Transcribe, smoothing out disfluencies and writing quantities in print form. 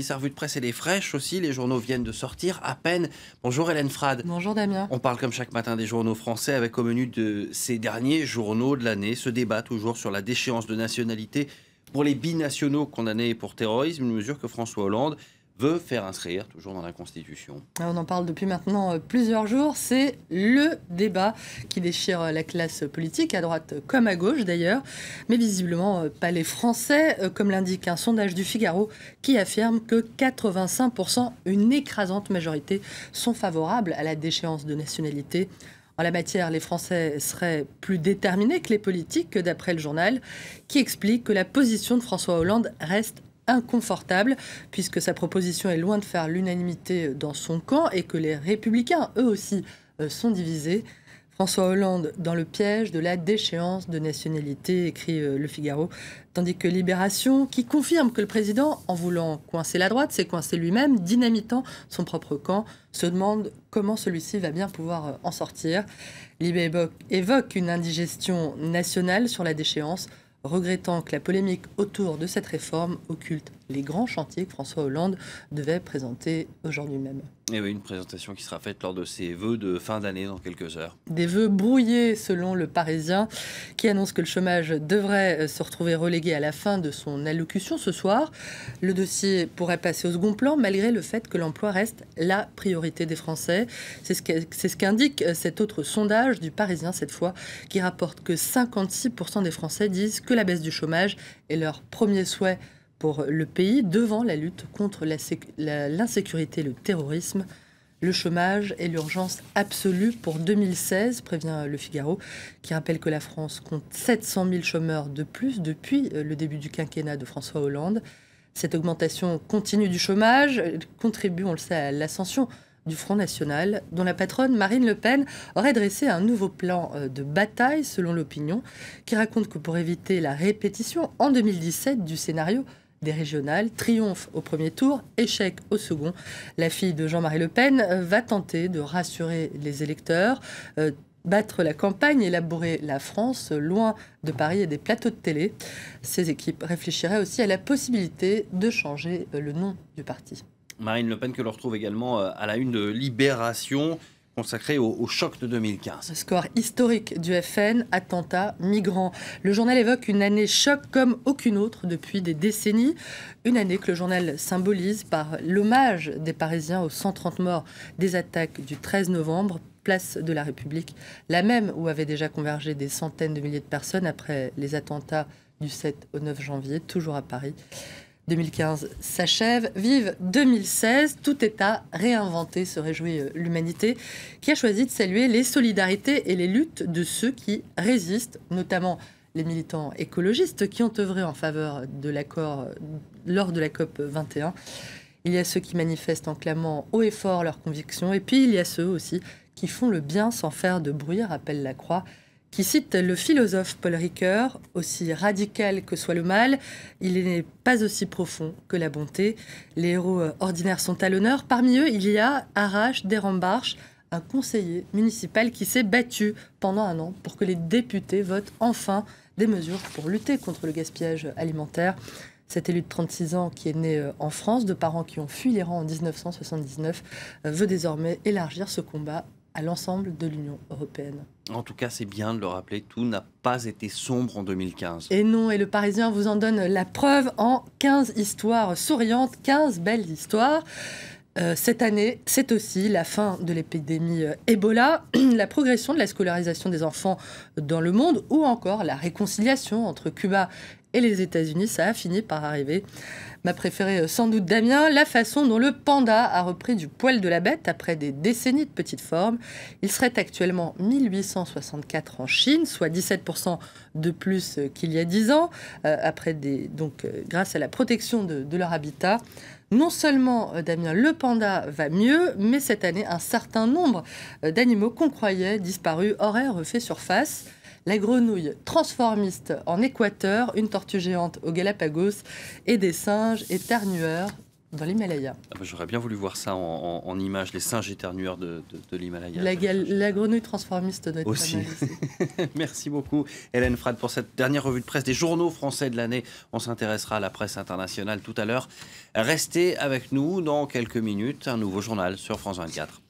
Sa revue de presse, elle est fraîche aussi, les journaux viennent de sortir à peine. Bonjour Hélène Frade. Bonjour Damien. On parle comme chaque matin des journaux français avec au menu de ces derniers journaux de l'année ce débat toujours sur la déchéance de nationalité pour les binationaux condamnés pour terrorisme, une mesure que François Hollande veut faire inscrire toujours dans la Constitution. On en parle depuis maintenant plusieurs jours. C'est le débat qui déchire la classe politique, à droite comme à gauche d'ailleurs. Mais visiblement pas les Français, comme l'indique un sondage du Figaro qui affirme que 85%, une écrasante majorité, sont favorables à la déchéance de nationalité. En la matière, les Français seraient plus déterminés que les politiques, d'après le journal, qui explique que la position de François Hollande reste inconfortable, puisque sa proposition est loin de faire l'unanimité dans son camp et que les Républicains, eux aussi, sont divisés. François Hollande dans le piège de la déchéance de nationalité, écrit Le Figaro, tandis que Libération, qui confirme que le président, en voulant coincer la droite, s'est coincé lui-même, dynamitant son propre camp, se demande comment celui-ci va bien pouvoir en sortir. Libé évoque une indigestion nationale sur la déchéance, regrettant que la polémique autour de cette réforme occulte les grands chantiers que François Hollande devait présenter aujourd'hui même. Et oui, une présentation qui sera faite lors de ses vœux de fin d'année dans quelques heures. Des vœux brouillés selon le Parisien, qui annonce que le chômage devrait se retrouver relégué à la fin de son allocution ce soir. Le dossier pourrait passer au second plan malgré le fait que l'emploi reste la priorité des Français. C'est ce qu'indique cet autre sondage du Parisien cette fois, qui rapporte que 56% des Français disent que la baisse du chômage est leur premier souhait pour le pays, devant la lutte contre l'insécurité et le terrorisme. Le chômage est l'urgence absolue pour 2016, prévient Le Figaro, qui rappelle que la France compte 700 000 chômeurs de plus depuis le début du quinquennat de François Hollande. Cette augmentation continue du chômage contribue, on le sait, à l'ascension du Front National, dont la patronne Marine Le Pen aurait dressé un nouveau plan de bataille, selon l'opinion, qui raconte que pour éviter la répétition en 2017 du scénario des régionales, triomphe au premier tour, échec au second, la fille de Jean-Marie Le Pen va tenter de rassurer les électeurs, battre la campagne, élaborer la France, loin de Paris et des plateaux de télé. Ces équipes réfléchiraient aussi à la possibilité de changer le nom du parti. Marine Le Pen que l'on retrouve également à la une de Libération, consacrée au choc de 2015. Le score historique du FN, attentat migrants. Le journal évoque une année choc comme aucune autre depuis des décennies. Une année que le journal symbolise par l'hommage des Parisiens aux 130 morts des attaques du 13 novembre, place de la République, la même où avaient déjà convergé des centaines de milliers de personnes après les attentats du 7 au 9 janvier, toujours à Paris. 2015 s'achève, vive 2016, tout est à réinventer, se réjouit l'humanité, qui a choisi de saluer les solidarités et les luttes de ceux qui résistent, notamment les militants écologistes qui ont œuvré en faveur de l'accord lors de la COP 21. Il y a ceux qui manifestent en clamant haut et fort leurs convictions, et puis il y a ceux aussi qui font le bien sans faire de bruit, rappelle Lacroix, qui cite le philosophe Paul Ricoeur, aussi radical que soit le mal, il n'est pas aussi profond que la bonté. Les héros ordinaires sont à l'honneur. Parmi eux, il y a Arash Derambarche, un conseiller municipal qui s'est battu pendant un an pour que les députés votent enfin des mesures pour lutter contre le gaspillage alimentaire. Cet élu de 36 ans qui est né en France, de parents qui ont fui l'Iran en 1979, veut désormais élargir ce combat à l'ensemble de l'Union européenne. En tout cas, c'est bien de le rappeler, tout n'a pas été sombre en 2015. Et non, et le Parisien vous en donne la preuve en 15 histoires souriantes, 15 belles histoires. Cette année, c'est aussi la fin de l'épidémie Ebola, la progression de la scolarisation des enfants dans le monde ou encore la réconciliation entre Cuba et les États-Unis. Ça a fini par arriver. Ma préférée, sans doute Damien, la façon dont le panda a repris du poil de la bête après des décennies de petite forme. Il serait actuellement 1864 en Chine, soit 17% de plus qu'il y a 10 ans, grâce à la protection de leur habitat. Non seulement, Damien, le panda va mieux, mais cette année, un certain nombre d'animaux qu'on croyait disparus auraient refait surface. La grenouille transformiste en Équateur, une tortue géante aux Galapagos et des singes et ternueurs dans l'Himalaya. J'aurais bien voulu voir ça en images, les singes éternueurs de l'Himalaya. La grenouille transformiste doit être aussi. pas mal aussi. Merci beaucoup Hélène Frade pour cette dernière revue de presse des journaux français de l'année. On s'intéressera à la presse internationale tout à l'heure. Restez avec nous dans quelques minutes, un nouveau journal sur France 24.